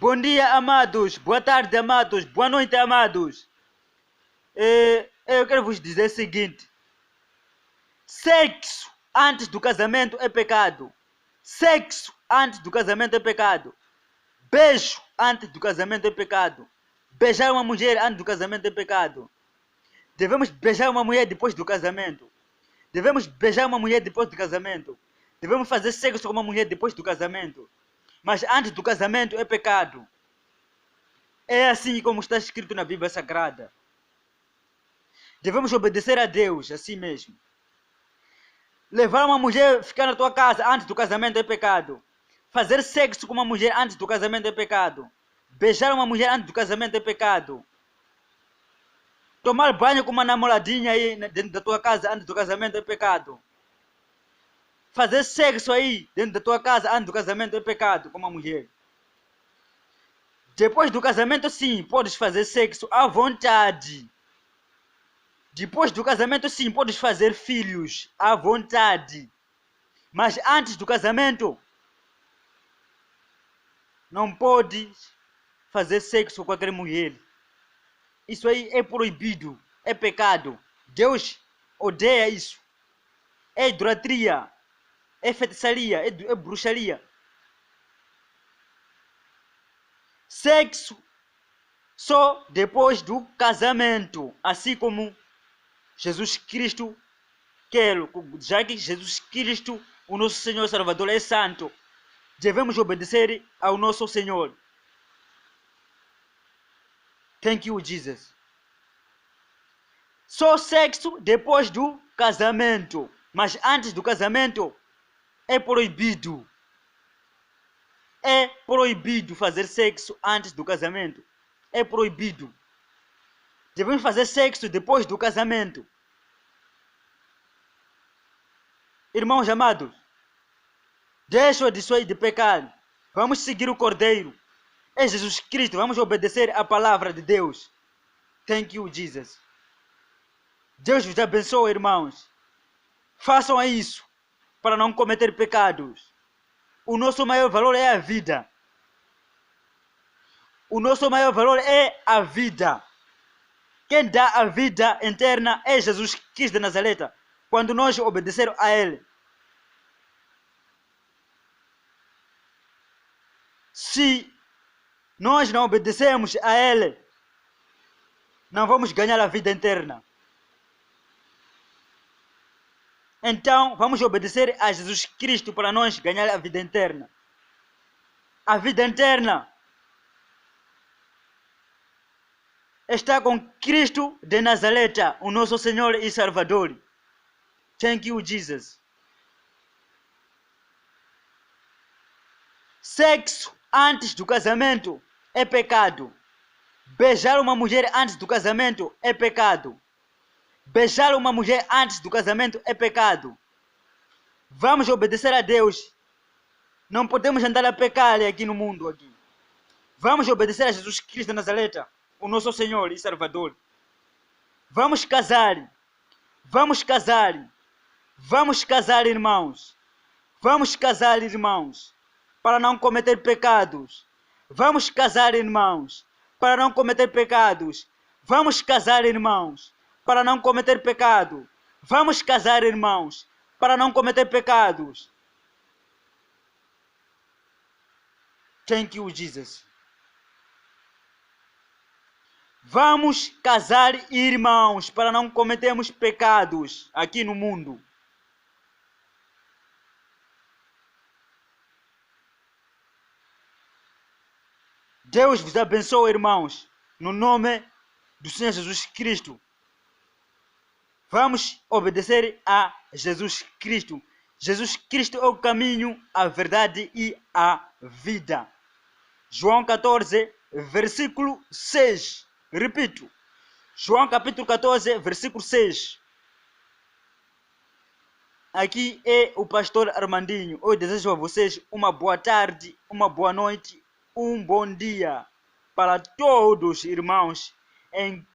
Bom dia, amados. Boa tarde, amados. Boa noite, amados. Eu quero vos dizer o seguinte. Sexo antes do casamento é pecado. Sexo antes do casamento é pecado. Beijo antes do casamento é pecado. Beijar uma mulher antes do casamento é pecado. Devemos beijar uma mulher depois do casamento. Devemos beijar uma mulher depois do casamento. Devemos fazer sexo com uma mulher depois do casamento. Mas antes do casamento é pecado. É assim como está escrito na Bíblia Sagrada. Devemos obedecer a Deus, assim mesmo. Levar uma mulher a ficar na tua casa antes do casamento é pecado. Fazer sexo com uma mulher antes do casamento é pecado. Beijar uma mulher antes do casamento é pecado. Tomar banho com uma namoradinha aí dentro da tua casa antes do casamento é pecado. Fazer sexo aí dentro da tua casa antes do casamento é pecado com uma mulher. Depois do casamento, sim, podes fazer sexo à vontade. Depois do casamento, sim, podes fazer filhos à vontade. Mas antes do casamento, não podes fazer sexo com qualquer mulher. Isso aí é proibido, é pecado. Deus odeia isso. É idolatria, é feitiçaria, é bruxaria. Sexo só depois do casamento, assim como Jesus Cristo quer, já que Jesus Cristo, o nosso Senhor Salvador, é santo, devemos obedecer ao nosso Senhor. Thank you, Jesus. Só sexo depois do casamento, mas antes do casamento é proibido. É proibido fazer sexo antes do casamento. É proibido. Devemos fazer sexo depois do casamento. Irmãos amados, deixa disso aí de pecar. Vamos seguir o Cordeiro. É Jesus Cristo. Vamos obedecer a palavra de Deus. Thank you, Jesus. Deus vos abençoe, irmãos. Façam isso para não cometer pecados. O nosso maior valor é a vida. O nosso maior valor é a vida. Quem dá a vida eterna é Jesus Cristo de Nazaré, quando nós obedecermos a Ele. Se nós não obedecemos a Ele, não vamos ganhar a vida eterna. Então, vamos obedecer a Jesus Cristo para nós ganhar a vida eterna. A vida eterna está com Cristo de Nazaré, o nosso Senhor e Salvador. Thank you, Jesus. Sexo antes do casamento é pecado. Beijar uma mulher antes do casamento é pecado. Beijar uma mulher antes do casamento é pecado. Vamos obedecer a Deus. Não podemos andar a pecar aqui no mundo. Aqui. Vamos obedecer a Jesus Cristo de Nazaré, o nosso Senhor e Salvador. Vamos casar. Vamos casar. Vamos casar, irmãos. Vamos casar, irmãos, para não cometer pecados. Vamos casar, irmãos, para não cometer pecados. Vamos casar, irmãos, para não cometer pecado. Vamos casar, irmãos, para não cometer pecados. Thank you, Jesus. Vamos casar, irmãos, para não cometermos pecados aqui no mundo. Deus vos abençoe, irmãos, no nome do Senhor Jesus Cristo. Vamos obedecer a Jesus Cristo. Jesus Cristo é o caminho, a verdade e a vida. João 14, versículo 6. Repito. João capítulo 14, versículo 6. Aqui é o pastor Armandinho. Eu desejo a vocês uma boa tarde, uma boa noite, um bom dia para todos, irmãos, em